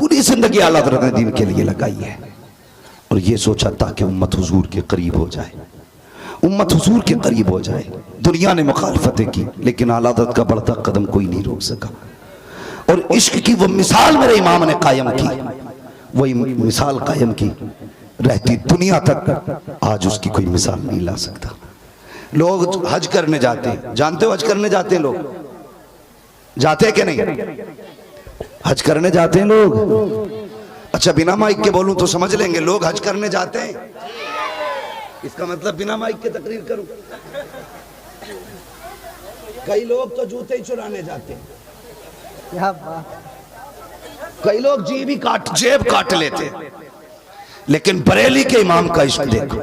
पूरी जिंदगी आला हज़रत ने दीन के लिए लगाई है और ये सोचा ताकि उम्मत हुजूर के करीब हो जाए, उम्मत हुजूर के करीब हो जाए। दुनिया ने मुखालफतें की लेकिन आला हज़रत का बढ़ता कदम कोई नहीं रोक सका। और इश्क की वो मिसाल मेरे इमाम ने कायम की, वही मिसाल कायम की रहती दुनिया तक आज उसकी कोई मिसाल नहीं ला सकता। लोग हज करने जाते हैं, जानते हो हज करने जाते हैं लोग, जाते हैं कि नहीं? हज करने जाते हैं लोग। अच्छा बिना माइक के बोलूं तो समझ लेंगे, लोग हज करने जाते हैं, इसका मतलब बिना माइक के तकरीर करूं। कई लोग तो जूते ही चुराने जाते हैं, कई लोग जेब काट लेते हैं, लेकिन बरेली के इमाम का इश्क देखो।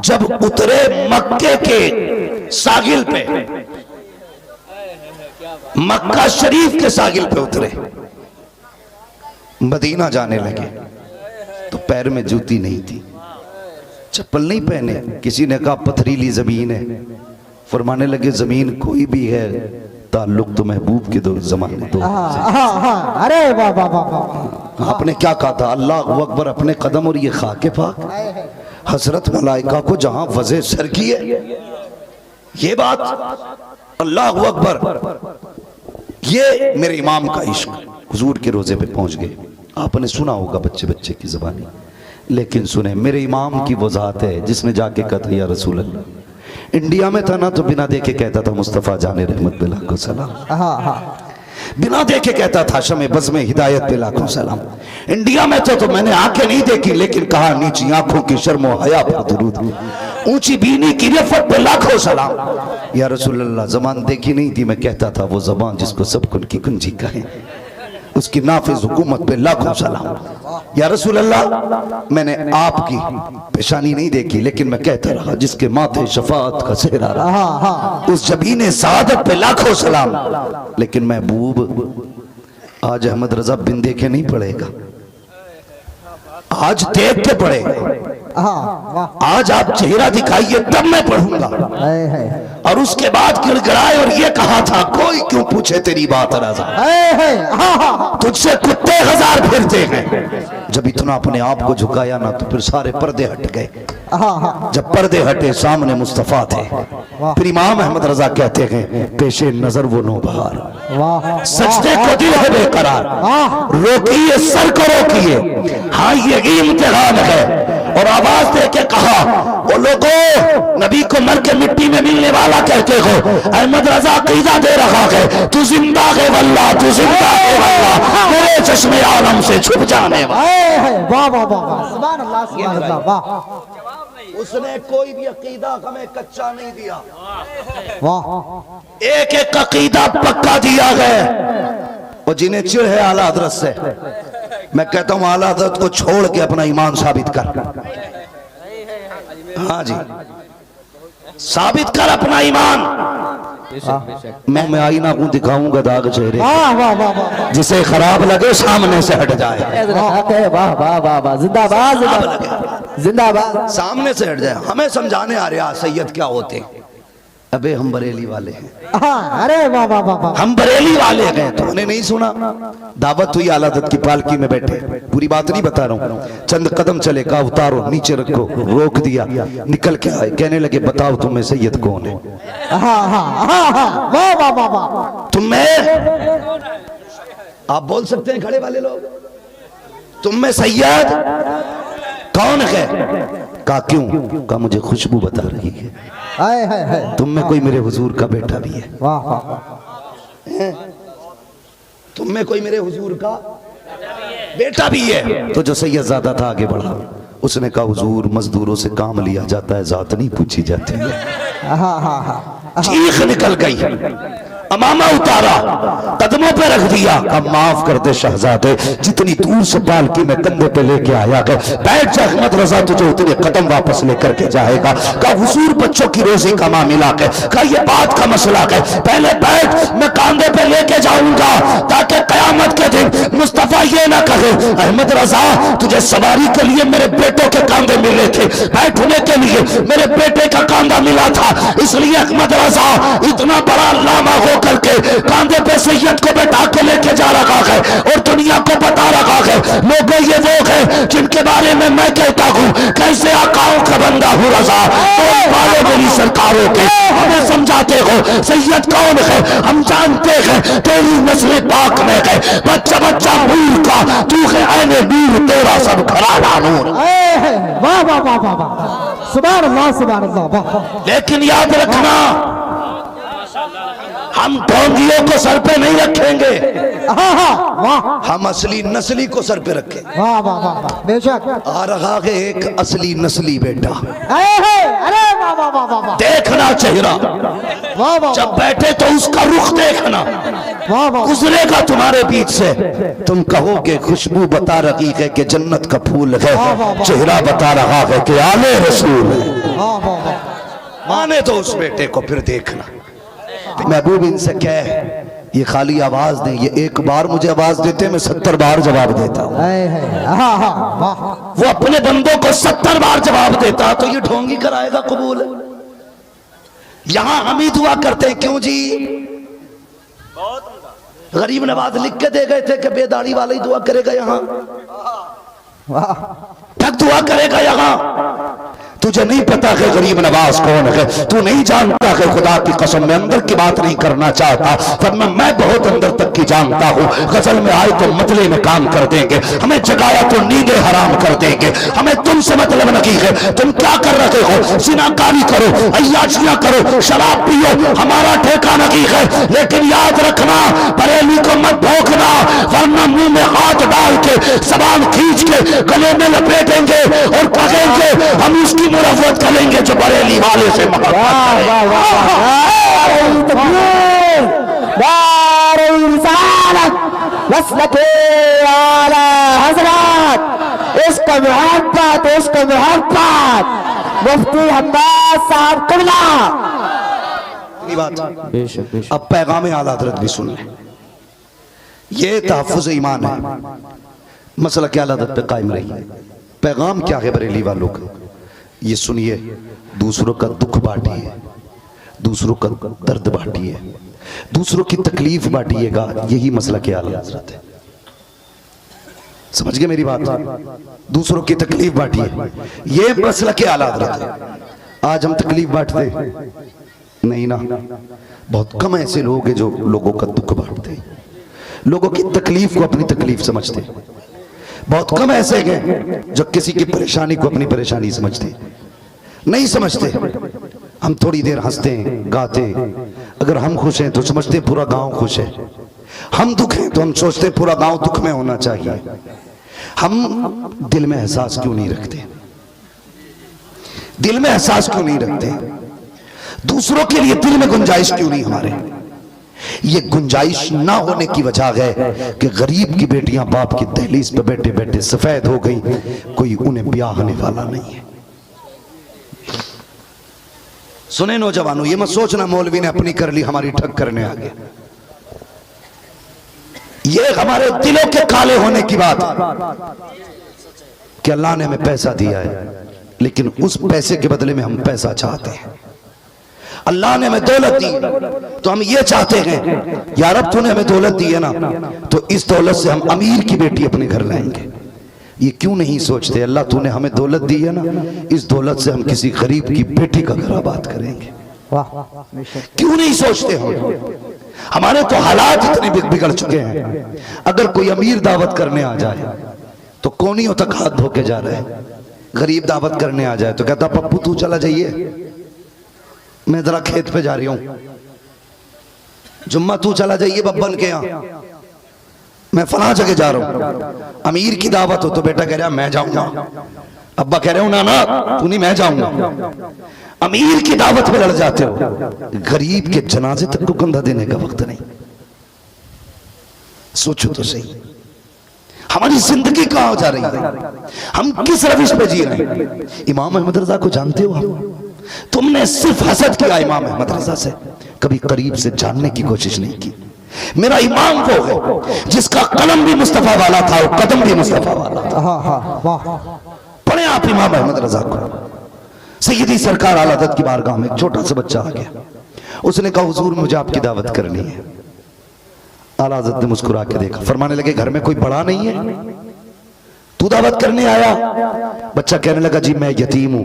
जब उतरे मक्के के सागिल पे, मक्का शरीफ के सागिल पे उतरे, मदीना जाने लगे तो पैर में जूती नहीं थी, चप्पल नहीं पहने। किसी ने कहा पथरीली जमीन है, फरमाने लगे जमीन कोई भी है, ताल्लुक तो महबूब के दो जमाने दो। अरे वाह वाह वाह। आपने क्या कहा था? अल्लाह अकबर अपने कदम और ये खाके पाक, हजरत मलाइका को जहां वज़े सर की है, ये बात अल्लाह अकबर। ये मेरे इमाम का इश्क हुजूर के रोजे पे पहुंच गए। आपने सुना होगा बच्चे बच्चे की ज़बानी, लेकिन सुने मेरे इमाम की वो ज़ात है जिसने जाके कहा या रसूल अल्लाह। इंडिया में था ना तो बिना देखे कहता था मुस्तफ़ा जाने रहमत पे लाखों सलाम, बिना देखे कहता था शमे बज़ में हिदायत पे लाखों सलाम। इंडिया में तो मैंने आंखें नहीं देखी लेकिन कहा नीची आंखों की शर्मो हया पर दुरूद, ऊंची बीनी की रिफ़त पे लाखों सलाम। या रसूल अल्लाह ज़बान देखी नहीं थी, मैं कहता था वो ज़बान जिसको सब कुन की कुंजी कहे, उसकी नाफिज हुकूमत पे लाखों सलाम। या रसूल अल्लाह मैंने आपकी पेशानी नहीं देखी लेकिन मैं कहता रहा जिसके माथे शफाअत का सेहरा रहा, उस जबीने सआदत पे लाखों सलाम। लेकिन महबूब आज अहमद रजा बिन देखे नहीं पड़ेगा, आज देख के पड़ेगा। आज आप चेहरा दिखाइए तब मैं पढ़ूंगा। और उसके बाद गिड़गिड़ाए और ये कहा था कोई क्यों पूछे तेरी बात रजा, तुझसे कुत्ते हजार फिरते हैं। जब इतना अपने आप को झुकाया ना तो फिर सारे पर्दे हट गए। जब पर्दे हटे सामने मुस्तफा थे। फिर इमाम अहमद रजा कहते हैं पेशे नजर वो नौबहार, सजदे को दिल है बेकरार, रोकिए सर को रोकिए, हाँ ये इम्तिहान है। और आवाज दे के कहा वो लोगों नबी को मर के मिट्टी में मिलने वाला कहते हो, अहमद रजा अकीदा दे रहा है तू जिंदा है वल्लाह, तू जिंदा है वल्लाह, मेरे चश्मे आलम से छुप जाने वाला। वाह वाह वाह, सुभान अल्लाह सुभान अल्लाह। वाह, उसने कोई भी अकीदा हमें कच्चा नहीं दिया, वाह एक एक अकीदा पक्का दिया है। और जिन्हें चिढ़ है आला हजरत से, मैं कहता हूं आला हजरत को छोड़ के अपना ईमान साबित कर। हाँ जी, साबित कर अपना ईमान। मैं आईना को दिखाऊंगा दाग चेहरे, जिसे खराब लगे सामने से हट जाए। वाह वाह वाह वाह, जिंदाबाद जिंदाबाद, सामने से हट जाए। हमें समझाने आ रहा सैयद क्या होते हैं। अबे हम बरेली वाले हैं। अरे वाह वाह वाह, हम बरेली वाले हैं। तुमने नहीं सुना? दावत हुई आला हज़रत की पालकी में बैठे, पूरी बात नहीं बता रहा हूँ। चंद कदम चले, कहा उतारो नीचे रखो, रोक दिया, निकल के आए, कहने लगे बताओ तुम्हें सैयद कौन है? वाह वाह वाह वाह, तुम्हें आप बोल सकते हैं खड़े वाले लोग, तुम्हें सैयद कौन है? कहा क्यों? कहा मुझे खुशबू बता रही है तुम में कोई मेरे हुजूर का बेटा भी है। वाह वाह, तुम में कोई मेरे हुजूर का बेटा भी है। तो जो सैयद ज़्यादा था आगे बढ़ा, उसने कहा हुजूर मजदूरों से काम लिया जाता है, जात नहीं पूछी जाती है। चीख निकल गई, अमामा उतारा, कदमों पे रख दिया, अब माफ कर दे शहजादे, जितनी दूर से पालकी में कंधे पे लेके आया गया, बैठ जा अहमद रजा, तुझे उतने कदम वापस लेकर के जाएगा। कहा हुजूर बच्चों की रोजी का मामला है, कहा ये बात का मसला है, पहले बैठ, मैं कंधे पे लेके जाऊंगा ताकि कयामत के दिन मुस्तफा ये ना कहे अहमद रजा तुझे सवारी के लिए मेरे बेटों के कांधे मिले थे, बैठने के लिए मेरे बेटे का कांधा मिला था, इसलिए अहमद रजा इतना बड़ा लामा हो करके कांधे पे सैयद को बैठा के लेके जा रहा है और दुनिया को जिनके बारे में मैं कहता हूँ कैसे आकाओं का बंदा हूँ रजा, तो वाले मेरी सरकारों के हमें समझाते हो सैयद कौन है, हम जानते हैं तेरी नस्ल पाक में है, बच्चा बच्चा नूर का तू है ऐने नूर, तेरा सब घराना नूर। वाह वाह वाह वाह वाह, सुभान अल्लाह सुभान अल्लाह, वाह। लेकिन याद रखना हम ढोंगियों को सर पे नहीं रखेंगे, वाह हम असली नस्ली को सर पे रखें। वाह वाह वाह, बेशक। आ रहा है एक असली नस्ली बेटा, अरे वाह वाह वाह वाह, देखना चेहरा, वाह वाह, जब बैठे तो उसका रुख देखना, वाह वाह, गुजरेगा तुम्हारे बीच से, तुम कहोगे खुशबू बता रही है कि जन्नत का फूल है, चेहरा बता रहा है कि आले रसूल है। वाह वाह वाह, माने तो उस बेटे को फिर देखना। महबूब इनसे कह ये खाली आवाज नहीं, ये एक बार मुझे आवाज देते मैं 70 बार जवाब देता हूँ। वो अपने बंदों को 70 बार जवाब देता, तो ये ढोंगी कराएगा कबूल? यहां हम ही दुआ करते हैं, क्यों जी? गरीब नवाज लिख के दे गए थे कि बेदाढ़ी वाला ही दुआ करेगा, यहां ठग दुआ करेगा यहां। तुझे नहीं पता कि गरीब नवाज कौन है, तू नहीं जानता कि खुदा की कसम में अंदर की बात नहीं करना चाहता, वरना मैं बहुत अंदर तक की जानता हूँ। गजल में आए तो मतले में काम कर देंगे, हमें जगाया तो नींदें हराम कर देंगे, हमें तुमसे मतलब नहीं है। तुम क्या कर रहे हो? सिनाकारी करो, अय्याशियां करो, शराब पियो, हमारा ठेका नहीं है। लेकिन याद रखना बरेली को मत भोंकना, वरना मुंह में हाथ डाल के जबान खींच के गले में लपेटेंगे और कहेंगे हम उसकी मुरफ़्फ़त करेंगे जो बरेली वाले से मोहब्बत मुफ्ती अब्बास साहब किबला। अब पैगाम आला हज़रत भी सुन लें, ये तहफ़्फ़ुज़ ईमान है, मसला क्या आला हज़रत पे कायम रही। पैगाम क्या है बरेली वालों का, ये सुनिए। दूसरों का दुख बांटिए, दूसरों का दर्द बांटिए, दूसरों की तकलीफ बांटिएगा, यही मसला के आला हज़रत है। समझ गए मेरी बात? दूसरों की तकलीफ बांटिए, ये मसला के आला हज़रत है। आज हम तकलीफ बांटते नहीं ना, बहुत कम ऐसे लोग हैं जो लोगों का दुख बांटते हैं, लोगों की तकलीफ को अपनी तकलीफ समझते हैं। बहुत कम ऐसे हैं जो किसी की परेशानी को अपनी परेशानी समझते नहीं समझते। हम थोड़ी देर हंसते हैं, गाते हैं, अगर हम खुश हैं तो समझते पूरा गांव खुश है, हम दुख हैं तो हम सोचते पूरा गांव दुख में होना चाहिए। हम दिल में एहसास क्यों नहीं रखते? दिल में एहसास क्यों नहीं रखते? दूसरों के लिए दिल में गुंजाइश क्यों नहीं हमारे? ये गुंजाइश ना होने की वजह है कि गरीब की बेटियां बाप की दहलीज पे बैठे बैठे सफेद हो गई, कोई उन्हें ब्याहने वाला नहीं है। सुने नौजवानों, ये मत सोचना मौलवी ने अपनी कर ली हमारी ठग करने आ गया। ये हमारे दिलों के काले होने की बात है कि अल्लाह ने हमें पैसा दिया है, लेकिन उस पैसे के बदले में हम पैसा चाहते हैं। अल्लाह ने हमें दौलत दी तो हम ये चाहते हैं यार अब तूने हमें दौलत दी है ना, तो इस दौलत से हम अमीर की बेटी अपने घर लाएंगे। ये क्यों नहीं सोचते अल्लाह तूने हमें दौलत दी है ना, इस दौलत से हम किसी गरीब की बेटी का घर आबाद करेंगे। क्यों नहीं सोचते हम? हमारे तो हालात इतने बिगड़ चुके हैं, अगर कोई अमीर दावत करने आ जाए तो कोनियों तक हाथ धो के जा रहे हैं। गरीब दावत करने आ जाए तो कहता पप्पू तू चला जाइए, मैं जरा खेत पे जा रही हूं, जुम्मा तू चला जाइए बब्बन के यहाँ, मैं फला जगह जा रहा हूं। अमीर की दावत हो तो बेटा कह रहा मैं जाऊंगा, अब्बा कह रहे हो ना ना तू नहीं मैं जाऊंगा। अमीर की दावत पे लड़ जाते हो, गरीब के जनाजे तक को कंधा देने का वक्त नहीं। सोचो तो सही, हमारी जिंदगी कहां जा रही है, हम किस रविश पे जी रहे हैं? इमाम अहमद रजा को जानते हो आप? तुमने सिर्फ हसद किया इमाम अहमद रजा से, कभी करीब से जानने की कोशिश नहीं की। मेरा इमाम वो है जिसका कलम भी मुस्तफा वाला था और कदम भी मुस्तफा वाला था। पढ़े आप इमाम अहमद रजा को। सैयदी सरकार आला हज़रत की बारगाह में एक छोटा सा बच्चा आ गया, उसने कहा हुजूर मुझे आपकी दावत करनी है। आला हज़रत ने मुस्कुरा के देखा, फरमाने लगे घर में कोई बड़ा नहीं है? तू दावत करने आया? बच्चा कहने लगा जी मैं यतीम हूं,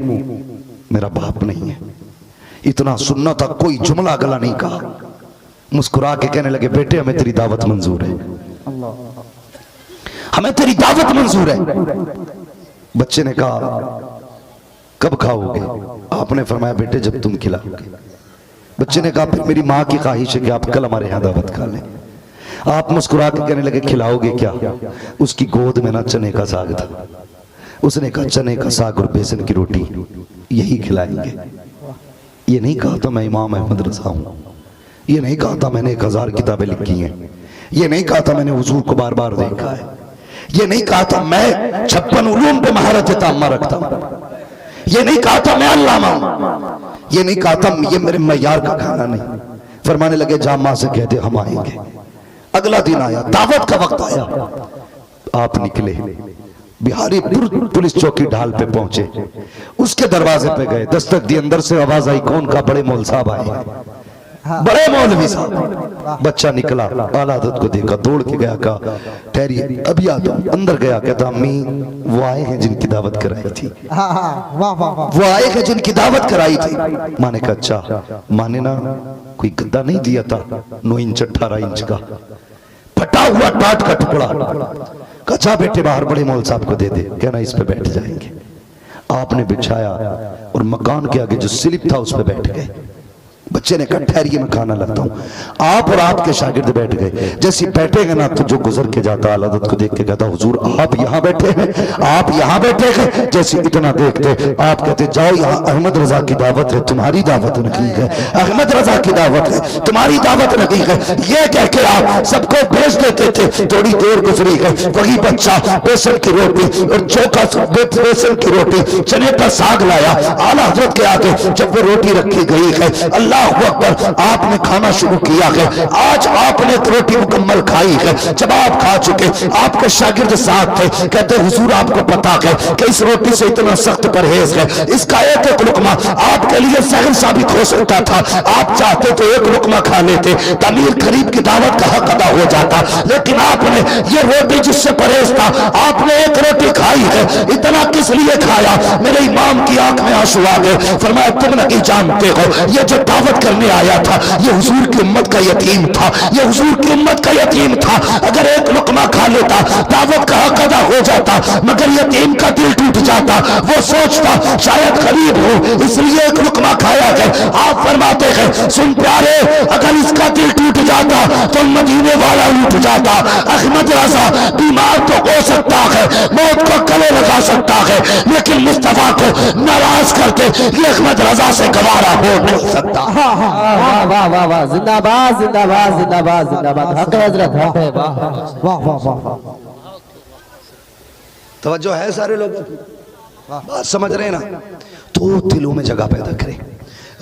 मेरा बाप नहीं है। इतना सुनना था, कोई जुमला गला नहीं कहा। मुस्कुरा के कहने लगे बेटे हमें तेरी दावत मंजूर है, हमें तेरी दावत मंजूर है। बच्चे ने कहा कब खाओगे? आपने फरमाया बेटे जब तुम खिलाओगे। बच्चे ने कहा फिर मेरी माँ की ख्वाहिश है कि आप कल हमारे यहाँ दावत खा लें। आप मुस्कुरा के कहने लगे खिलाओगे क्या? उसकी गोद में ना चने का साग था। उसने कहा चने का साग और बेसन की रोटी यही खिलाएंगे। ये नहीं कहा था मैं इमाम अहमद रजा हूं, ये नहीं कहा था मैंने 1000 किताबें लिखी हैं, ये नहीं कहा था मैंने हुजूर को बार बार देखा है, ये नहीं कहा था मैं 56 उलूम पे महारत ताम्मा रखता हूं, ये नहीं कहा था मैं अल्लामा हूं, ये नहीं कहा था ये मेरे मयार का खाना नहीं। फरमाने लगे जामा से कहते हम आएंगे। अगला दिन आया, दावत का वक्त आया, आप निकले, बिहारी पुलिस चौकी ढाल पे पहुंचे, उसके दरवाजे पे गए, दस्तक दी, अंदर से आवाज आई कौन का? बड़े मौल साहब आए, बड़े मौलवी साहब। बच्चा निकला, आला हज़रत को देखा, दौड़ के गया, कहा ठहरिए अभी आता हूं। अंदर गया, कहता अम्मी वो आए हैं जिनकी दावत कराई थी, वो आए हैं जिनकी दावत कराई थी। माँ ने कहा अच्छा, माने ना कोई गद्दा नहीं दिया था 9 इंच 18 इंच का फटा हुआ टाट का टुकड़ा? कचा बेटे बाहर बड़े मौल साहब को दे दे, कहना इस पे बैठ जाएंगे। आपने बिछाया और मकान के आगे जो स्लिप था उस पे बैठ गए। बच्चे ने कहा ठहरिए मैं खाना लाता हूँ। आप और आपके शागिर्द बैठ गए। जैसे बैठेंगे ना तो जो गुजर के जाता आला हज़रत को देख के कहता हुजूर आप यहाँ बैठे हैं, आप यहाँ बैठे हैं। जैसे इतना देखते आप कहते जाओ यहाँ अहमद रजा की दावत है, तुम्हारी दावत नहीं है, अहमद रजा की दावत है, तुम्हारी दावत नहीं है। ये कह के आप सबको भेज देते थे। थोड़ी देर गुजरी है, वही बच्चा बेसन की रोटी और चौका बेसन की रोटी चने का साग लाया आला हज़रत के आगे। जब वो रोटी रखी गई है, अल्लाह अकबर, आपने खाना शुरू किया है। आज आपने रोटी मुकम्मल खाई है। जब आप खा चुके, आपके शागिर्द साथ थे, कहते हुजूर आपको पता है कि इस रोटी से इतना सख्त परहेज है, इसका एक एक लुकमा आपके लिए सहन साबित हो सकता था। आप चाहते तो एक लुकमा खा लेते, तमीर करीब की दावत का हक अदा हो जाता। लेकिन आपने ये रोटी जिससे परहेज था, आपने एक रोटी खाई है। इतना किस लिए खाया? मेरे इमाम की आंख में आंसू आ गए। फरमाया तुम नहीं जानते हो, ये जो दावत करने आया था ये हुजूर की उम्मत का यतीम था, ये हुजूर की उम्मत का यतीम था। अगर एक लुकमा खा लेता दावत का हक अदा हो जाता, मगर यतीम का दिल टूट जाता। वो सोचता शायद गरीब हो इसलिए एक लुकमा खाया है। आप फरमाते हैं सुन प्यारे, अगर इसका दिल टूट जाता तो मदीने वाला उठ जाता। अहमद रजा बीमार तो हो सकता है, मौत को गले लगा सकता है, लेकिन मुस्तफा को नाराज करके ये अहमद रजा से गवारा हो नहीं सकता। वाह वाह वाह वाह, जिंदाबाद जिंदाबाद जिंदाबाद जिंदाबाद, हक है हजरत, हक है। वाह वाह वाह वाह, तवज्जो है सारे लोग, बात समझ रहे हैं ना? तो दिलों में जगह पैदा करें,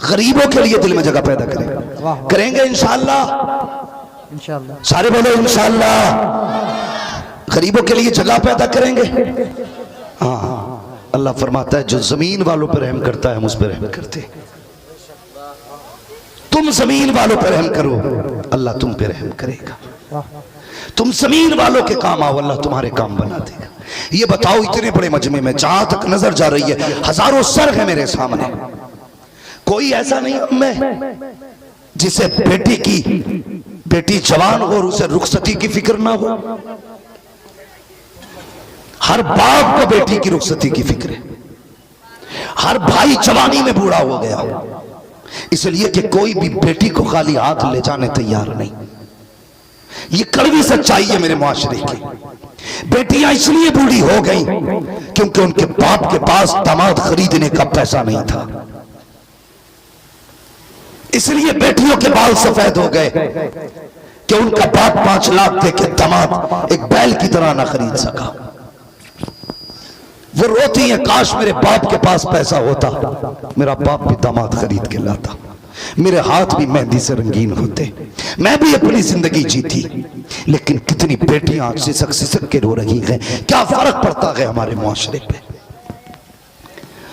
गरीबों के लिए दिल में जगह पैदा करें। करेंगे इंशाअल्लाह, इंशाअल्लाह, सारे बोलो इंशाअल्लाह। गरीबों के लिए जगह पैदा करेंगे। हाँ, अल्लाह फरमाता है जो जमीन वालों पर रहम करता है हम उस पर रहम करते। तुम जमीन वालों पर रहम करो, अल्लाह तुम पे रहम करेगा। तुम जमीन वालों के काम आओ, अल्लाह तुम्हारे काम बना देगा। ये बताओ इतने बड़े मजमे में जहां तक नजर जा रही है हजारों सर है मेरे सामने, कोई ऐसा नहीं मैं जिसे बेटी जवान हो और उसे रुखसती की फिक्र ना हो। हर बाप को बेटी की रुखसती की फिक्र है। हर भाई जवानी में बूढ़ा हो गया, इसलिए कि कोई भी बेटी को खाली हाथ ले जाने तैयार नहीं। ये कड़वी सच्चाई है मेरे मुआशरे की। बेटियां इसलिए बूढ़ी हो गई क्योंकि उनके बाप के पास दामाद खरीदने का पैसा नहीं था। इसलिए बेटियों के बाल सफेद हो गए कि उनका बाप 5 लाख दे के दामाद एक बैल की तरह ना खरीद सका। वो रोती है काश मेरे बाप के पास पैसा होता, मेरा बाप भी दामाद खरीद के लाता, मेरे हाथ भी मेहंदी से रंगीन होते, मैं भी अपनी जिंदगी जीती। लेकिन कितनी बेटियां सिसक सिसक के रो रही हैं। क्या फर्क पड़ता है हमारे मुआशरे पे?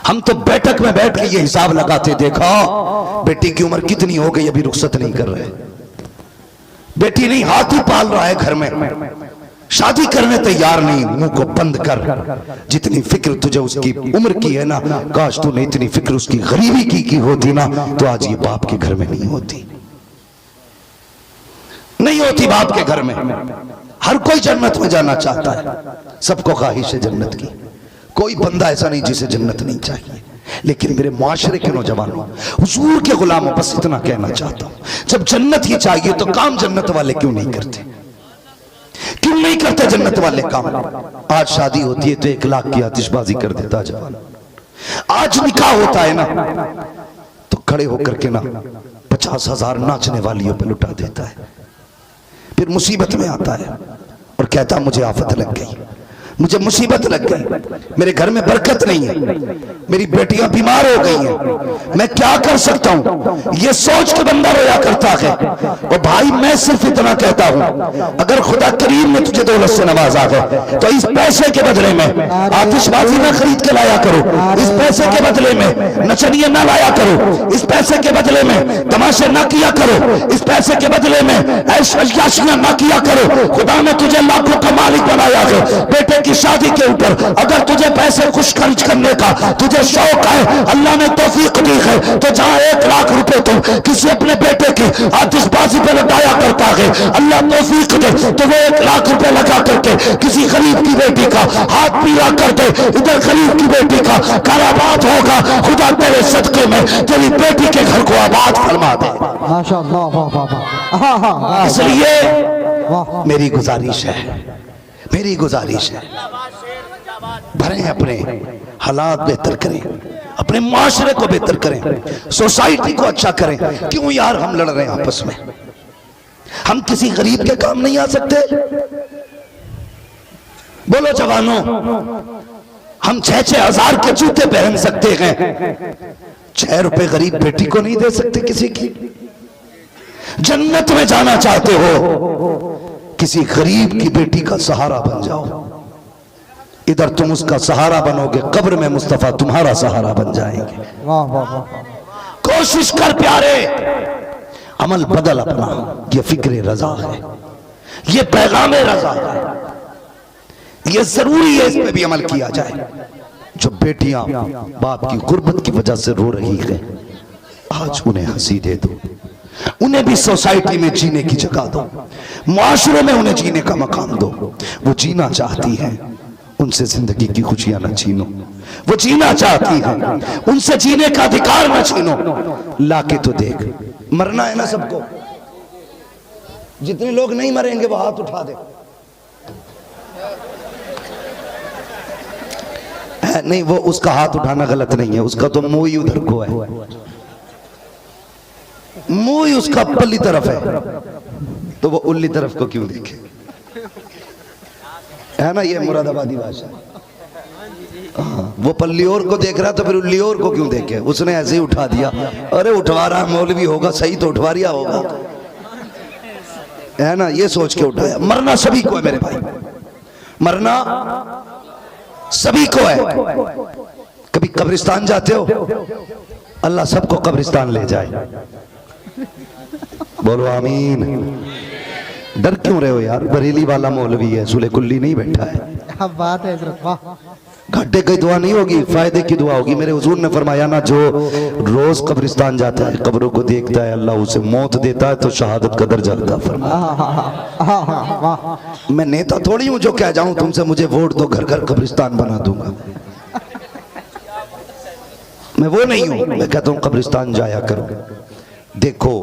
हम तो बैठक में बैठ के ये हिसाब लगाते, देखा बेटी की उम्र कितनी हो गई अभी रुखसत नहीं कर रहे। बेटी नहीं हाथी पाल रहा है घर में, शादी करने तैयार नहीं, मुंह को बंद कर। जितनी फिक्र तुझे उसकी उम्र की है ना, काश तूने इतनी फिक्र उसकी गरीबी की होती ना, तो आज ये बाप के घर में नहीं होती, नहीं होती बाप के घर में। हर कोई जन्नत में जाना चाहता है, सबको ख्वाहिश है जन्नत की, कोई बंदा ऐसा नहीं जिसे जन्नत नहीं चाहिए। लेकिन मेरे मुआशरे के नौजवानों, हुजूर के गुलामों, बस इतना कहना चाहता हूं, जब जन्नत ही चाहिए तो काम जन्नत वाले क्यों नहीं करते? क्यों नहीं करते जन्नत वाले काम? आज शादी होती है तो 1 लाख की आतिशबाजी कर देता जवान। आज निकाह होता है ना तो खड़े होकर के ना 50,000 नाचने वालियों पे लुटा देता है। फिर मुसीबत में आता है और कहता मुझे आफत लग गई, मुझे मुसीबत लग गई, मेरे घर में बरकत नहीं है, मेरी बेटियां बीमार हो गई हैं, मैं क्या कर सकता हूं? ये सोच के बंदा रोया करता है। और भाई मैं सिर्फ इतना कहता हूं, अगर खुदा करीम ने तुझे दौलत से नवाजा है तो इस पैसे के बदले में आतिशबाजी ना खरीद के लाया करो, इस पैसे के बदले में नचनिया ना लाया करो, इस पैसे के बदले में तमाशे ना किया करो, इस पैसे के बदले में ऐशयाशियां ना किया करो। खुदा ने तुझे लाखों का मालिक बनाया है। बेटे की शादी के ऊपर अगर तुझे पैसे खुश खर्च करने का तुझे शौक है, अल्लाह ने तौफीक दी है, तो जहां 1 लाख रुपए तुम किसी अपने बेटे की आतिशबाजी पे लगाया करता है, अल्लाह तौफीक दे तो वो 1 लाख रुपए लगा करके किसी गरीब की बेटी का हाथ पीला कर दे, इधर गरीब की बेटी का घर आबाद होगा। खुदा तेरे सदके में तेरी बेटी के घर को आबाद फरमा दे। माशाअल्लाह, वाह वाह वाह। इसलिए मेरी गुजारिश है, मेरी गुजारिश है, भरें अपने हालात बेहतर करें, अपने माशरे को बेहतर करें, सोसाइटी को अच्छा करें। क्यों यार हम लड़ रहे हैं आपस में? हम किसी गरीब के काम नहीं आ सकते? बोलो जवानों, हम 6-6 हजार के जूते पहन सकते हैं, 6 रुपए गरीब बेटी को नहीं दे सकते किसी की? जन्नत में जाना चाहते हो, किसी गरीब की बेटी का सहारा बन जाओ। इधर तुम उसका सहारा बनोगे, कब्र में मुस्तफा तुम्हारा सहारा बन जाएंगे। वाह वाह वाह। कोशिश कर प्यारे, अमल बदल अपना। ये फिक्र रजा है, ये पैगाम रजा है, ये जरूरी है, इस पे भी अमल किया जाए। जो बेटियां बाप की गुर्बत की वजह से रो रही है, आज उन्हें हंसी दे दो, उन्हें भी सोसाइटी में जीने की जगह दो, माशरे में उन्हें जीने का मकाम दो। वो जीना चाहती हैं, उनसे जिंदगी की खुशियां न छीनो। वो जीना चाहती हैं, उनसे जीने का अधिकार न छीनो। लाके तो देख, मरना है ना सबको। जितने लोग नहीं मरेंगे वो हाथ उठा दे। नहीं, वो उसका हाथ उठाना गलत नहीं है, उसका तो मुंह ही उधर को है, मुंह ही उसका पल्ली तरफ है, तो वो उल्ली तरफ को क्यों देखे? है ना, ये मुरादाबादी भाषा। हाँ, वो पल्ली और को देख रहा तो फिर उल्ली और को क्यों देखे? उसने ऐसे ही उठा दिया। अरे उठवा रहा मौलवी होगा, सही तो उठवा रिया होगा, है ना, ये सोच के उठाया। मरना सभी को है मेरे भाई, मरना सभी को है। कभी कब्रिस्तान जाते हो? अल्लाह सबको कब्रिस्तान ले जाए। बोलो आमीन। डर क्यों रहे हो यार? बरेली वाला मौलवी है, सुले कुल्ली नहीं बैठा है। क्या बात है हज़रत, वाह। घाटे की दुआ नहीं होगी, फायदे की दुआ होगी। मेरे हुजूर ने फरमाया ना, जो रोज कब्रिस्तान जाता है, कब्रों को देखता है, अल्लाह उसे मौत देता है तो शहादत का दर्जा अता फरमाता। मैं नेता थोड़ी हूं जो कह जाऊं तुमसे मुझे वोट दो, घर घर कब्रिस्तान बना दूंगा। मैं वो नहीं हूं। मैं कहता हूं कब्रिस्तान जाया करो, देखो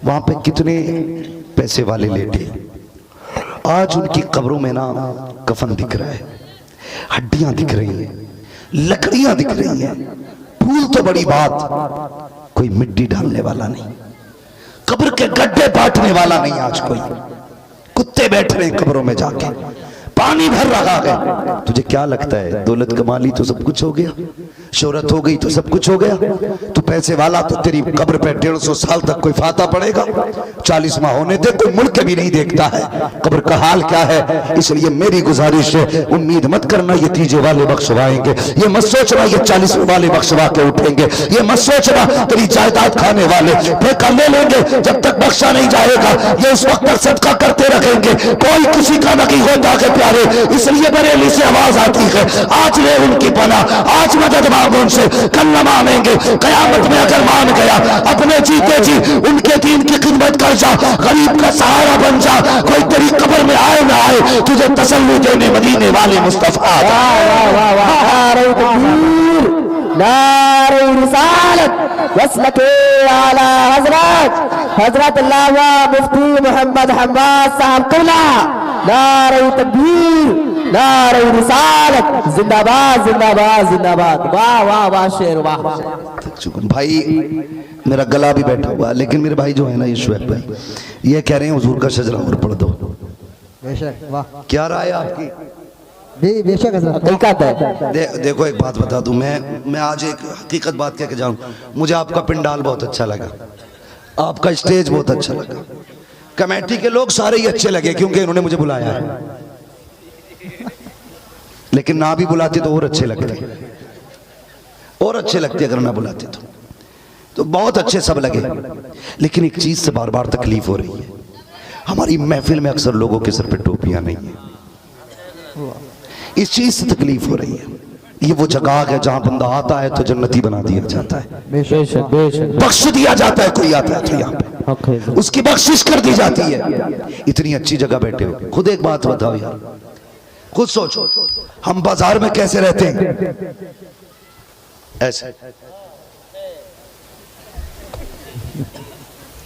वहां पे कितने पैसे वाले लेटे, आज उनकी कब्रों में ना कफन दिख रहा है, हड्डियां दिख रही हैं, लकड़ियां दिख रही हैं, फूल तो बड़ी बात, कोई मिट्टी डालने वाला नहीं, कब्र के गड्ढे बांटने वाला नहीं। आज कोई कुत्ते बैठ रहे हैं कब्रों में जाके, पानी भर रहा है। तुझे क्या लगता है दौलत कमा ली तो सब कुछ हो गया, शोहरत हो गई तो सब कुछ हो गया? तू पैसे वाला तो तेरी कब्र पे 150 साल तक कोई फाता पड़ेगा। 40 माह होने दे, कोई मुड़ के भी नहीं देखता है कब्र का हाल क्या है। इसलिए मेरी गुजारिश है, उम्मीद मत करना ये तीजे वाले बख्शवाएंगे, ये मत सोचना ये 40 वाले बख्शवा के उठे उठेंगे। ये मत सोचना तेरी जायदाद खाने वाले ठेका ले लेंगे, जब तक बख्शा नहीं जाएगा ये उस वक्त तक सदका करते रखेंगे। कोई किसी का नहीं होता के प्यारे, इसलिए बरेली से आवाज आती है, आज ले उनकी पनाह, आज मदद मांगो उनसे, कल न मानेंगे। कयामत में अगर मान गया अपने जीते जी उनके दीन की खिदमत कर जा, गरीब का सहारा बन जा, कोई तेरी कब्र में आए ना आए तुझे तसल्ली देने मदीने वाले मुस्तफा। नारे रिसालत वस्लके आला हजरत हजरत अल्लामा मुफ्ती मोहम्मद हम्माद साहब क़िबला। नारे तकबीर, नारे रिसालत, जिंदाबाद जिंदाबाद जिंदाबाद। वाह वाह वाह शेर वाह। भाई मेरा गला भी बैठा हुआ, लेकिन मेरे भाई जो है ना ये शुएब भाई, ये कह रहे हैं हुजूर का शजरा और पढ़ दो। बेशक वाह। क्या राय है आपकी? बेशक हकीकत है। देखो एक बात बता दूं, मैं आज एक हकीकत बात कह के जाऊं, मुझे आपका पिंडाल बहुत अच्छा लगा, आपका स्टेज बहुत अच्छा लगा, कमेटी के लोग सारे ही अच्छे लगे क्योंकि इन्होंने मुझे बुलाया है, लेकिन ना भी बुलाते तो और अच्छे लगते, और अच्छे लगते अगर ना बुलाते तो बहुत अच्छे सब लगे। लेकिन एक चीज से बार बार तकलीफ हो रही है, हमारी महफिल में अक्सर लोगों के सर पे टोपियां नहीं है, इस चीज से तकलीफ हो रही है। ये वो जगह है जहां बंदा आता है तो जन्नती बना दिया जाता है, बेशक बेशक बख्श दिया जाता है। कोई आता है तो यहाँ पे उसकी बख्शिश कर दी जाती है। इतनी अच्छी जगह बैठे हो, खुद एक बात बताओ यार, खुद सोचो, हम बाजार में कैसे रहते हैं? ऐसे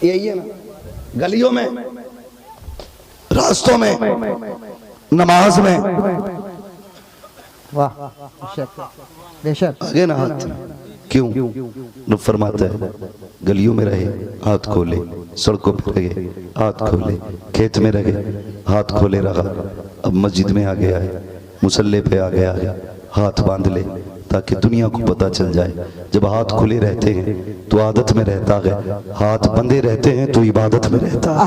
यही है ना, गलियों में, रास्तों में, नमाज में। वाह बेशक। आगे ना हाथ क्यों? रब फरमाता है गलियों में रहे हाथ खोले, सड़कों पे रहे हाथ खोले, खेत में रहे हाथ खोले रहा, अब मस्जिद में आ गया है, मुसल्ले पे आ गया है, हाथ बांध ले ताकि दुनिया को पता चल जाए। जब हाथ खुले रहते हैं तो आदत में रहता है, हाथ बंधे रहते हैं तो इबादत में रहता है।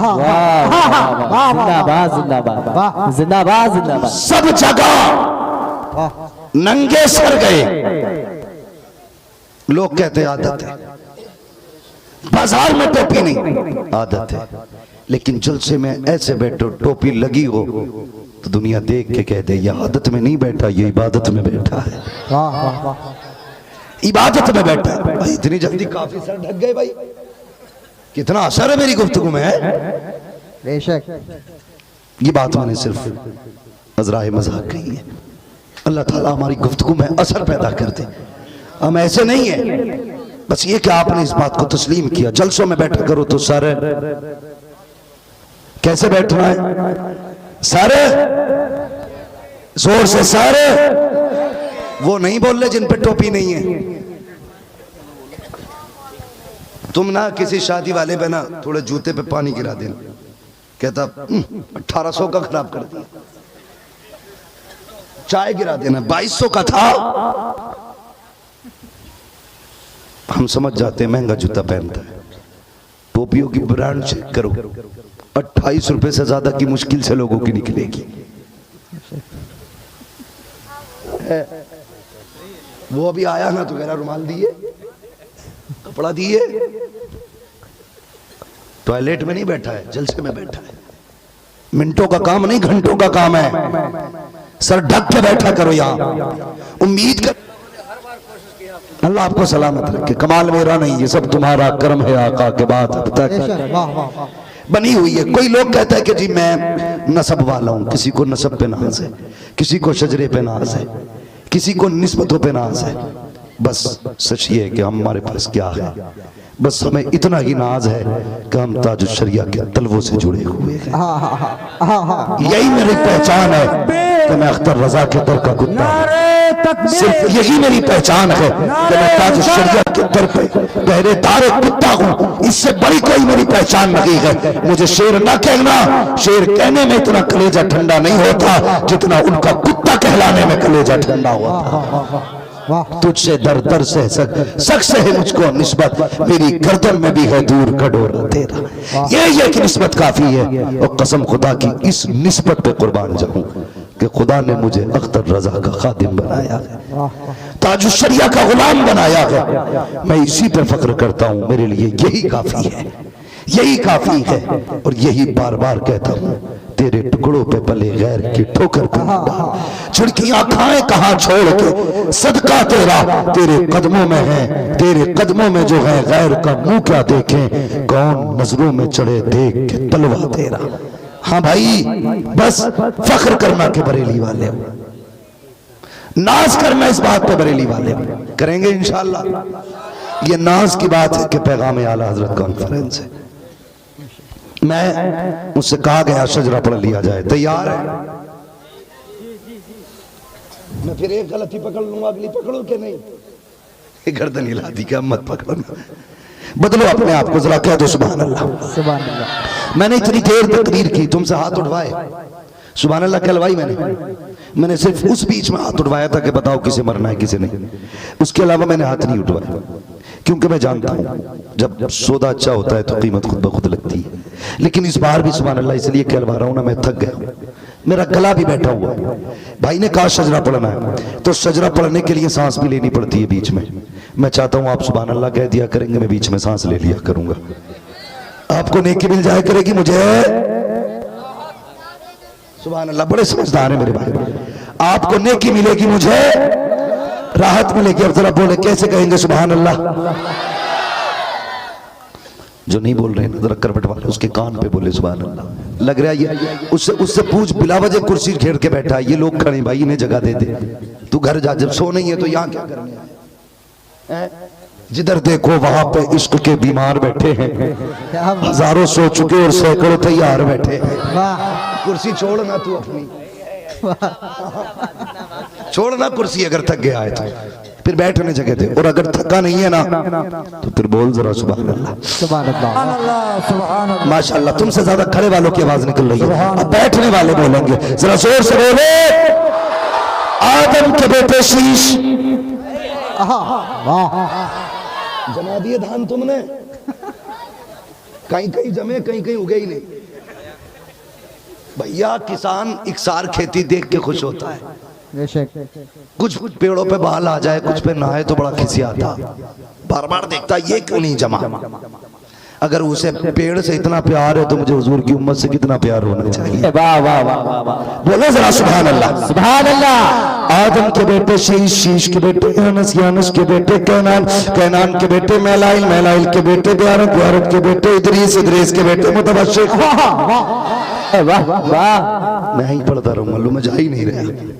जिंदाबाद जिंदाबाद जिंदाबाद जिंदाबाद। सब जगह नंगे सर गए, लोग कहते आदत है, बाजार में टोपी नहीं आदत है, लेकिन जलसे में ऐसे बैठो टोपी लगी हो तो दुनिया देख के कह दे ये आदत में नहीं बैठा, ये इबादत में बैठा है, इबादत में बैठा है। भाई इतनी जल्दी काफी सर ढक गए भाई, कितना असर है मेरी गुफ्तगू में है। बेशक ये बात मैंने सिर्फ अजराए मजाक कही है, अल्लाह ताला हमारी गुफ्तगू में असर पैदा कर दे। हम ऐसे नहीं है, बस ये कि आपने इस बात को तस्लीम किया। जलसों में बैठा करो तो सारे कैसे बैठना है, सारे जोर से, सारे वो नहीं बोल रहे जिन पे टोपी नहीं है। तुम ना किसी शादी वाले पे ना थोड़े जूते पे पानी गिरा देना, कहता 1800 का खराब कर दिया, चाय गिरा देना 2200 का था। हम समझ जाते हैं महंगा जूता पहनता है। टोपियों की ब्रांड चेक करो, 28 रुपए से ज्यादा की मुश्किल से लोगों की निकलेगी। वो अभी आया ना तो कह रहा रुमाल दिए, कपड़ा दिए, टॉयलेट में नहीं बैठा है, जलसे में बैठा है। मिनटों का काम नहीं घंटों का काम है। सर ढक के बैठा करो यहाँ, उम्मीद कर अल्लाह आपको सलामत रखे। कमाल मेरा नहीं, ये सब तुम्हारा कर्म है आका के बाद अब तक बनी हुई है। कोई लोग कहता है कि जी मैं नसब वाला हूँ, किसी को नसब पे नाज है, किसी को शजरे पे नाज है, किसी को निस्बतों पे नाज है। बस सच ये है कि हमारे पास क्या है, बस हमें इतना ही नाज है कि हम ताज शरिया के तलवों से जुड़े हुए हैं। यही मेरी पहचान है कि मैं अख्तर रजा के दर का कुत्ता हूं। सिर्फ यही मेरी पहचान है कि मैं ताज शरिया के दर पे पहरेदार कुत्ता हूँ। इससे बड़ी कोई मेरी पहचान नहीं है। मुझे शेर ना कहना, शेर कहने में इतना कलेजा ठंडा नहीं होता जितना उनका कुत्ता कहलाने में कलेजा ठंडा हुआ था। तुझसे दर दर से सक से है मुझको निस्बत, मेरी गर्दन में भी है दूर का डोरा तेरा। ये कि निस्बत काफी है, और कसम खुदा की इस निस्बत पे कुर्बान जाऊं कि खुदा ने मुझे अख्तर रजा का खादिम बनाया है, ताजुशरिया का गुलाम बनाया है। मैं इसी पर फख्र करता हूं, मेरे लिए यही काफी है, यही काफी है। और यही बार बार कहता हूं, तेरे टुकड़ों पे पले गैर की ठोकर झुड़कियां खाएं कहां छोड़ के, सदका तेरा तेरे कदमों में है, तेरे कदमों में जो है गैर का मुंह क्या देखें, कौन नजरों में चढ़े देख के तलवा तेरा। हाँ भाई, बस फख्र करना के बरेली वाले हो, नाज करना इस बात पे बरेली वाले हो, करेंगे इंशाअल्लाह। ये नाज की बात है कि पैगाम आला हजरत कॉन्फ्रेंस है, मैं मुझसे कहा गया शजरा पढ़ लिया जाए, तैयार है? मैं फिर एक गलती पकड़ लूंगा, अगली पकड़ू के नहीं, एक गर्दन हिला दी क्या, मत पकड़ना, बदलो अपने आप को, जरा कह दो सुभान अल्लाह। सुभान अल्लाह। मैंने इतनी देर तकरीर की, तुमसे हाथ उठवाए, सुभान अल्लाह कहलवाई मैंने सिर्फ उस बीच में हाथ उठवाया था कि बताओ किसे मरना है किसे नहीं, उसके अलावा मैंने हाथ नहीं उठवाया, क्योंकि मैं जानता हूं जब सौदा अच्छा होता है तो कीमत खुद ब खुद लगती है। लेकिन इस बार भी सुभान अल्लाह इसलिए कहलवा रहा हूं ना, मैं थक गया, मेरा गला भी बैठा हुआ। भाई ने कहा शजरा पढ़ना है, तो शजरा पढ़ने के लिए सांस भी लेनी पड़ती है बीच में। मैं चाहता हूं आप सुभान अल्लाह कह दिया करेंगे, मैं बीच में सांस ले लिया करूंगा, आपको नेकी मिल जाया करेगी मुझे। सुभान अल्लाह, बड़े समझदार है मेरे भाई, आपको नेकी मिलेगी मुझे राहत मिलेगी। अब जरा बोले कैसे कहेंगे सुभान अल्लाह? जो नहीं बोल रहे हैं जरा करवट वाले उसके कान पे बोले सुभान अल्लाह। लग रहा है ये उससे पूछ, बिला वजह कुर्सी घेर के बैठा है, ये लोग खड़े भाई इन्हें जगह दे दे, तू घर जा, जब सो नहीं है तो यहाँ क्या करने आए? जिधर देखो वहां पे इश्क के बीमार बैठे हैं, हजारों सो चुके और सैकड़ों तैयार बैठे हैं। कुर्सी छोड़ना तू अपनी, छोड़ना कुर्सी, अगर थक गया है तो फिर बैठने जगह दे, और अगर थका नहीं है ना तो फिर बोल जरा सुभान अल्लाह। सुभान अल्लाह। माशाअल्लाह, तुमसे ज्यादा खड़े वालों की आवाज निकल रही है, अब बैठने वाले बोलेंगे, जरा जोर से बोले, आदम के बेटे शीश। जमा दिए धान तुमने, कहीं कहीं जमे कहीं कहीं उगे ही नहीं। भैया किसान इकसार खेती देख के खुश होता है, कुछ पेड़ों पे बाल आ जाए, कुछ पे ना आए तो बड़ा खिसियाता, बार बार देखता ये क्यों नहीं जमा। अगर उसे पेड़ से इतना प्यार है तो मुझे हुजूर की उम्मत से कितना प्यार होना चाहिए। वाह वाह वाह वाह, बोलो जरा सुभान अल्लाह। सुभान अल्लाह। आदम के बेटे शीश, शीश के बेटे यानस, यानस के बेटे कैनान, कैनान के बेटे मैलाइल, मैलाइल के बेटे ब्यारत, ब्यारत के बेटे इदरीस, इदरीस के बेटे मुतबश्शिर। वाह वाह, मैं ही पढ़ता रहूंगा, लो मैं जा ही नहीं रहा।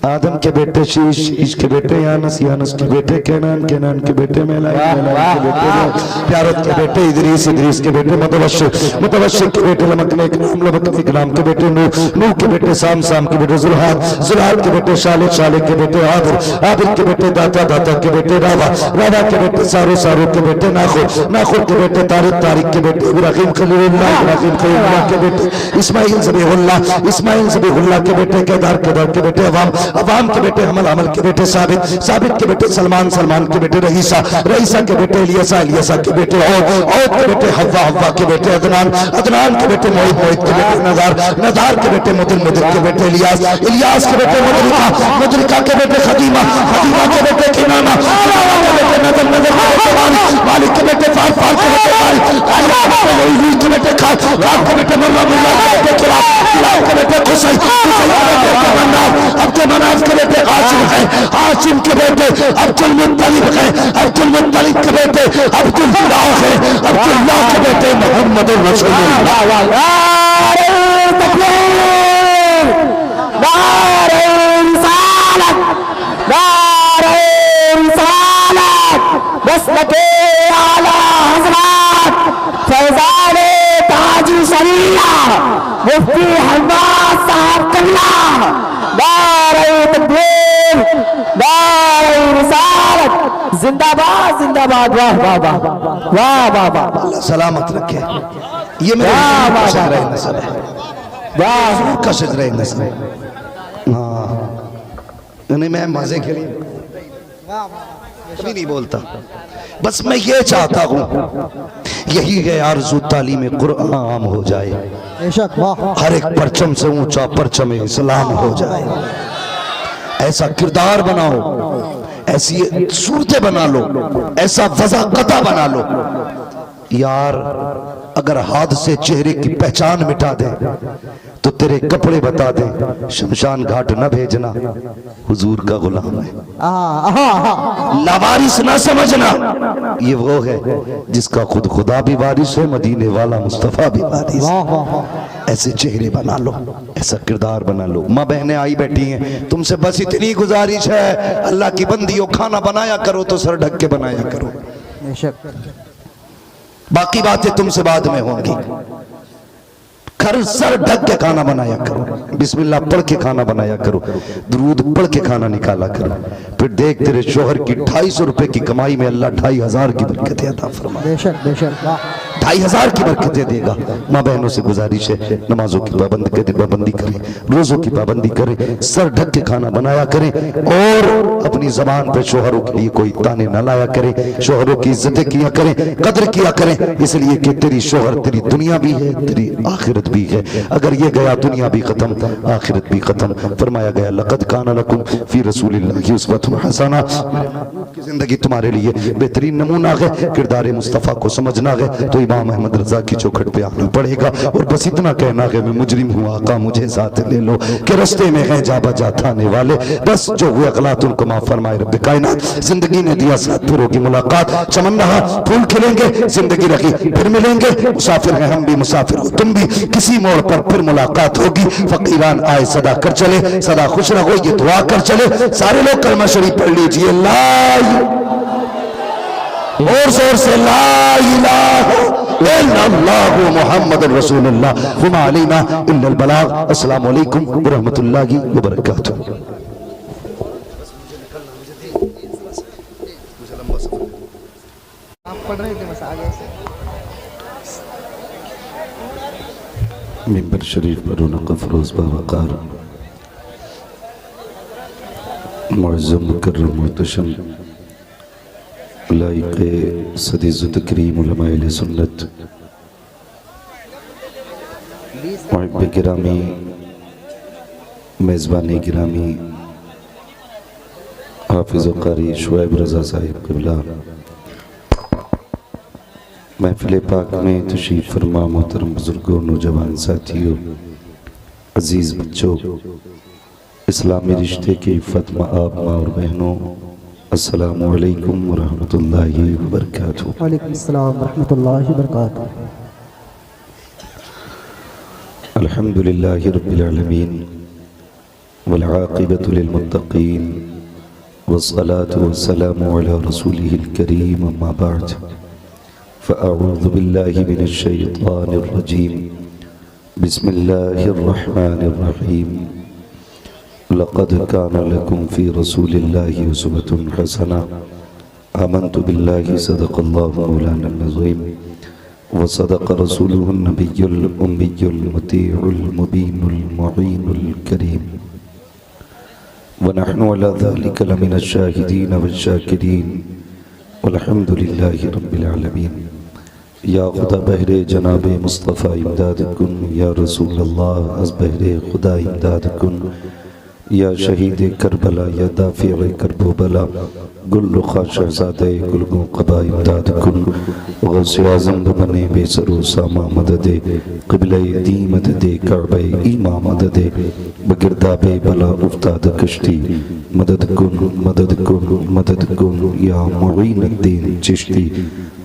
आदम के बेटे शीश, शीश के बेटे यानस, यानस के बेटे कैनान, कैनान के बेटे मैलाइल, मैलाइल के बेटे ब्यारत के बेटे इदरीस, इदरीस के बेटे मुतबश्शिर, मुतबश्शिर के बेटे लमकने इकराम, लमकने इकराम के बेटे नूह, नूह के बेटे साम, साम के बेटे जुल्हाद, जुल्हाद के बेटे शालिक, शालिक के बेटे आदिल, आदिल के बेटे दाता, दाता के बेटे रावा, रावा के बेटे सारो, सारो के बेटे नाखुर, नाखुर के बेटे तारिक, तारिक के बेटे इब्राहिम खलीलुल्लाह, इब्राहिम खलीलुल्लाह के बेटे इस्माइल ज़बीहुल्लाह, इस्माइल ज़बीहुल्लाह के बेटे केदार, केदार के बेटे अवाम, अवाम के बेटे हमल, हमल के बेटे साबित, साबित के बेटे सलमान, सलमान के बेटे रईसा, रईसा के बेटे इलियासा, इलियासा के बेटे औद के बेटे हव्वा, हव्वा के बेटे अदनान, अदनान के बेटे मोहित, मोहित के बेटे नज़ार, नज़ार के बेटे मुदिल, मुदिल के बेटे इलियास, इलियास के बेटे मुदरिका, मुदरिका के बेटे खदीमा, खदीमा के बेटे किनाना, किनाना के बेटे नज़र, नज़र के बेटे मालिक, मालिक के बेटे फार, फार के बेटे मालिक, मालिक के बेटे खास, खास के बेटे मुल्ला, मुल्ला के बेटे किलाब, किलाब के बेटे खुसै, खुसै के बेटे मन्नाफ, अब्दुल मनाफ के बेटे हाशिम है, हाशिम के बेटे अब्दुल मुत्तलिब है, अब्दुल मुत्तलिब के बेटे अब्दुल्लाह है, अब्दुल्लाह के बेटे मोहम्मद रसूलुल्लाह। नारे तकबीर, नारे रिसालत, नारे रिसालत, मसलके आला हज़रत फैज़ान ताजी शरीया मुफ्ती हम्माद साहब कल्ला। नारे तकबीर, नारे रिसालत, जिंदाबाद जिंदाबाद। वाह वाह वाह वाह वाह वाह, अल्लाह सलामत रखे। ये मेरे का शजरा नस्ल है, वाह का शजरा नस्ल है। हाँ नहीं, मैं मजे के लिए कभी नहीं बोलता। बस मैं ये चाहता हूँ, यही है आरज़ू, तालीम कुरान आम हो जाए, बेशक वाह हर एक परचम से ऊंचा परचम इस्लाम हो जाए। ऐसा किरदार बनाओ, ऐसी सूरतें बना लो, ऐसा वज़ाक़ता बना लो। यार अगर हाथ से चेहरे की पहचान मिटा दे तो तेरे कपड़े बता दे, शमशान घाट न भेजना, हुजूर का गुलाम है। लावारिस ना समझना, ये वो है जिसका खुद खुदा भी वारिस है, मदीने वाला मुस्तफा भी वारिस है। ऐसे चेहरे बना लो, ऐसा किरदार बना लो। माँ बहनें आई बैठी हैं, तुमसे बस इतनी गुजारिश है, अल्लाह की बंदियों खाना बनाया करो तो सर ढक के बनाया करो, बाकी बातें तुमसे बाद में होंगी। घर सर ढक के खाना बनाया करो, बिस्मिल्लाह पढ़ के खाना बनाया करो, दुरूद पढ़ के खाना निकाला करो। फिर देख तेरे शोहर की 250 रुपए की कमाई में अल्लाह 2500 की बरकतें अता फरमाए। बेशक बेशक 2500 की बरकतें देगा। माँ बहनों से गुजारिश है, नमाजों की पाबंदी करें, रोजों की पाबंदी करें, सर ढक के खाना बनाया करें, और अपनी जबान पे शोहरों के लिए कोई ताने न लाया करें, शोहरों की इज्जतें किया करें, कदर किया करें, इसलिए कि तेरी शोहर तेरी दुनिया भी है, तेरी आखिरत भी है। अगर ये गया दुनिया भी खत्म, आखिरत भी खत्म। फरमाया गया लक़द काना लकुम फी रसूलिल्लाहि उस्वतुन हसना, की जिंदगी तुम्हारे लिए बेहतरीन नमूना है। किरदार मुस्तफ़ा को समझना है तो इमाम अहमद रजा की चौखट पे आना पड़ेगा। और बस इतना कहना है मैं मुजरिम हूँ आका मुझे साथ ले लो, कि रस्ते में है जा बजा थाने वाले, बस जो हुए गलत उनको माफ फरमाए रब्बे कायनात। जिंदगी ने दिया साथ फिरों की मुलाकात, चमन रहा फूल खिलेंगे, जिंदगी रखी फिर मिलेंगे, मुसाफिर हैं हम भी, मुसाफिर हो तुम भी, किसी मोड़ पर फिर मुलाकात होगी। फकीरान आए सदा कर चले, सदा खुश रहो ये दुआ कर चले। सारे लोग कलमा शरीफ पढ़ लीजिए, और जोर से ला इलाहा इल्लल्लाहु मुहम्मदुर रसूलुल्लाह हुमा अलैना इल्लल बलाग। अस्सलामु अलैकुम व रहमतुल्लाहि व बरकातुहू। आप पढ़ रहे थे बस आगे से। मिंबर शरीफ पर रौनक अफरोज बावकार मुअज़्ज़म मुकर्रम मुहतशम लाइक़ सदीज़ तकरीम उलमाए अहले सुन्नत मुहिब्ब गिरामी, मेज़बान गिरामी हाफिज़ व क़ारी शुएब रज़ा साहिब क़िबला, महफ़िल पाक में तशरीफ़ फरमा मोहतरम बुज़ुर्गों, नौजवान साथियों, अज़ीज़ बच्चों, इस्लामी रिश्ते की इफ़्फ़त आप माँ और बहनों, अस्सलामु अलैकुम व रहमतुल्लाहि व बरकातुहू। वालेकुम अस्सलाम व रहमतुल्लाहि व बरकातुहू। अल्हम्दुलिल्लाहि रब्बिल आलमीन वल आक़िबतु लिल मुत्तक़ीन वस्सलातु वस्सलामु अला रसूलिहिल करीम, अम्मा बअद, फ़अऊज़ु बिल्लाहि मिनश शैतानिर रजीम, बिस्मिल्लाहिर रहमानिर रहीम। लक़द काना लकुम फ़ी रसूलिल्लाहि उस्वतुन हसना, आमन्तु बिल्लाहि सदक़ल्लाहु मौलाना अज़ीम व सदक़ रसूलुहुन नबियुल उम्मियुल मुतीउल मुबीनुल मुईनुल करीम व नहनु अला ज़ालिका लमिनश शाहिदीन वश्शाकिरीन वल्हम्दुलिल्लाहि रब्बिल आलमीन। या खुदा बहरे जनाबे मुस्तफ़ा इमदाद कुन, या रसूल अल्लाह अज़ बहरे खुदा इमदाद कुन, या शहीद करबला, या दाफ़िअ करबो बला, गुल रुखा शहज़ादे गुलगो क़बा इमदाद कुन, गौसे आज़म बने बेसरो सामा मददे, क़िबले दी मददे कअबे ईमा मददे, बगिरदाबे बला उफ्ताद कश्ती, मदद कुन मदद कुन मदद कुन, या मुईनुद्दीन चिश्ती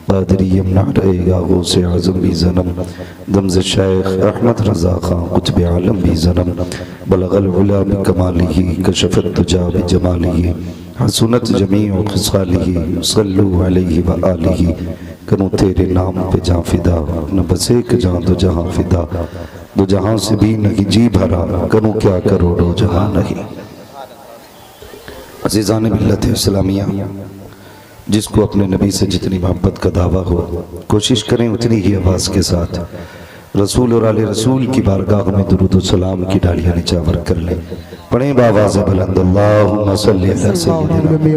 क़ादरी यमना रहेगा, गौसे आज़म भी ज़नम, दमज़ शेख अहमद रज़ा ख़ां क़ुत्ब आलम भी ज़नम, बलगल उला बिकमालिही कशफ़त दुजा बिजमालिही, हसनत जमीउ ख़िसालिही, सल्लु अलैहि व आलिही। करूँ तेरे नाम पे जाँ फ़िदा, न बस एक जाँ दो जहाँ फ़िदा, दो जहाँ से भी नहीं जी भरा, करूँ क्या करोड़ों जहाँ नहीं। अज़ीज़ान मिल्लत इस्लामिया, जिसको अपने नबी से जितनी मोहब्बत का दावा हो, कोशिश करें उतनी ही आवाज़ के साथ रसूल और आले रसूल की बारगाह में दुरूद व सलाम की डालियाँ निछावर कर लें। पढ़े बाबा से बुलंद अल्लाहुम्मा सल्ली अला सय्यिदिना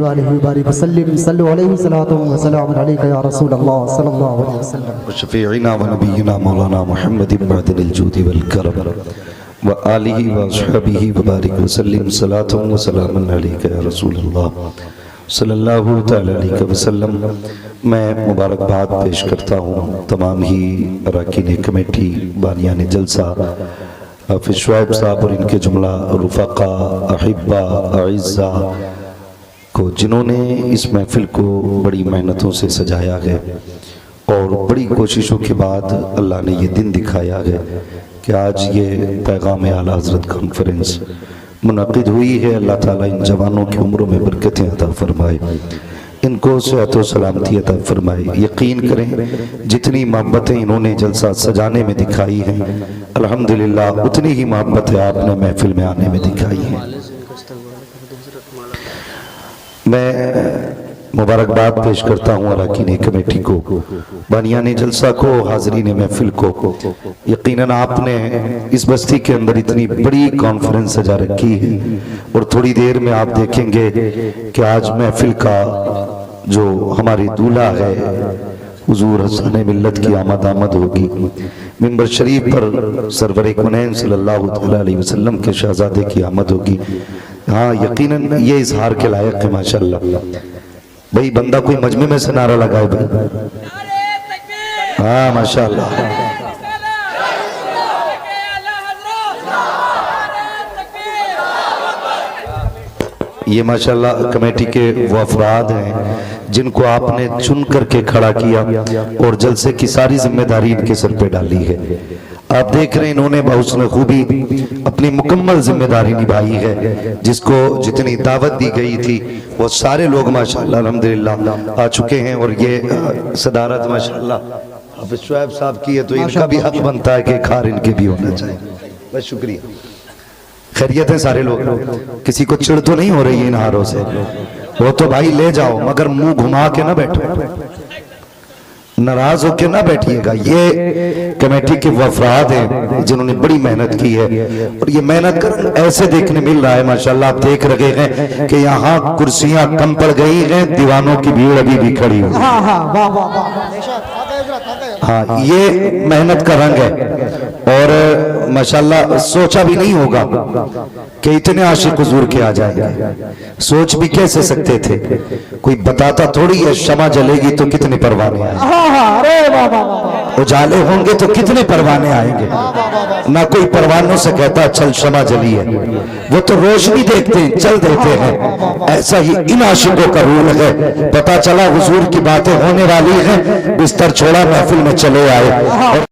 शफीइना व नबीना मौलाना मुहम्मद इब्न जूदी वल करम व आलिहि व अस्हाबिहि व बारिक व सल्लिम सलातन व सलामन अलैका या रसूल अल्लाह सल्लल्लाहु तआला अलैहि वसल्लम। मैं मुबारकबाद पेश करता हूँ तमाम ही अरकान कमेटी, बानियान जलसा, हाफिज शुएब साहब और इनके जुमला रुफ़ाक़ा, अहिब्बा, अइज़्ज़ा को, जिन्होंने इस महफिल को बड़ी मेहनतों से सजाया है और बड़ी कोशिशों के बाद अल्लाह ने ये दिन दिखाया है कि आज ये पैगाम आला हज़रत कॉन्फ्रेंस मुनक़िद हुई है। अल्लाह ताला इन जवानों की उम्रों में बरकतें अता फरमाए, इनको सेहत व सलामती अता फरमाए। यकीन करें जितनी मोहब्बतें इन्होंने जलसा सजाने में दिखाई हैं, अल्हम्दुलिल्लाह उतनी ही मोहब्बतें आपने महफिल में आने में दिखाई हैं। मैं मुबारकबाद पेश करता हूँ अरकान कमेटी को, बानियान जलसा को, हाज़रीन महफिल को। यकीनन आपने इस बस्ती के अंदर इतनी बड़ी कॉन्फ्रेंस सजा रखी है और थोड़ी देर में आप देखेंगे कि आज महफिल का जो हमारी दूल्हा है हुजूर हसन मिल्लत की आमद होगी। मिंबर शरीफ पर सरवर कुनैन सल्लल्लाहु अलैहि वसल्लम के शहजादे की आमद होगी। हाँ, यकीनन ये इजहार के लायक है माशाअल्लाह। भाई बंदा कोई मजमे में से नारा लगाए भाई। हाँ माशाअल्लाह, ये माशाअल्लाह कमेटी के वो अफराद हैं जिनको आपने चुन करके खड़ा किया और जलसे की सारी जिम्मेदारी इनके सर पे डाली है। आप देख रहे हैं इन्होंने बहुस्न खूबी अपनी मुकम्मल जिम्मेदारी निभाई है। जिसको जितनी दावत दी गई थी वो सारे लोग माशाअल्लाह अल्हम्दुलिल्लाह आ चुके हैं और ये सदारत माशाअल्लाह हाफिज शुएब साहब की है, तो इनका भी हक बनता है कि खार इनके भी होना चाहिए। बस शुक्रिया। खैरियत है सारे लोग, किसी को चिढ़ तो नहीं हो रही है इन हारों से? वो तो भाई ले जाओ मगर मुंह घुमा के ना बैठो, नाराज होकर ना बैठिएगा। ये कमेटी के वो अफराद हैं जिन्होंने बड़ी मेहनत की है और ये मेहनत कर ऐसे देखने मिल रहा है माशाल्लाह। आप देख रहे हैं कि यहाँ कुर्सियां कम पड़ गई हैं, दीवानों की भीड़ अभी भी खड़ी हुई। हाँ, ये मेहनत का रंग है और माशाल्लाह सोचा भी नहीं होगा कि इतने आशिक हुजूर के आ जाएंगे। सोच भी कैसे सकते थे? कोई बताता थोड़ी है शमा जलेगी तो कितने परवाने आएंगे, उजाले होंगे तो कितने परवाने आएंगे। ना कोई परवानों से कहता चल शमा जली है, वो तो रोशनी देखते हैं चल देते हैं। ऐसा ही इन आशिकों का रूल है। पता चला हुजूर की बातें होने वाली हैं, बिस्तर छोड़ा महफिल में चले आए।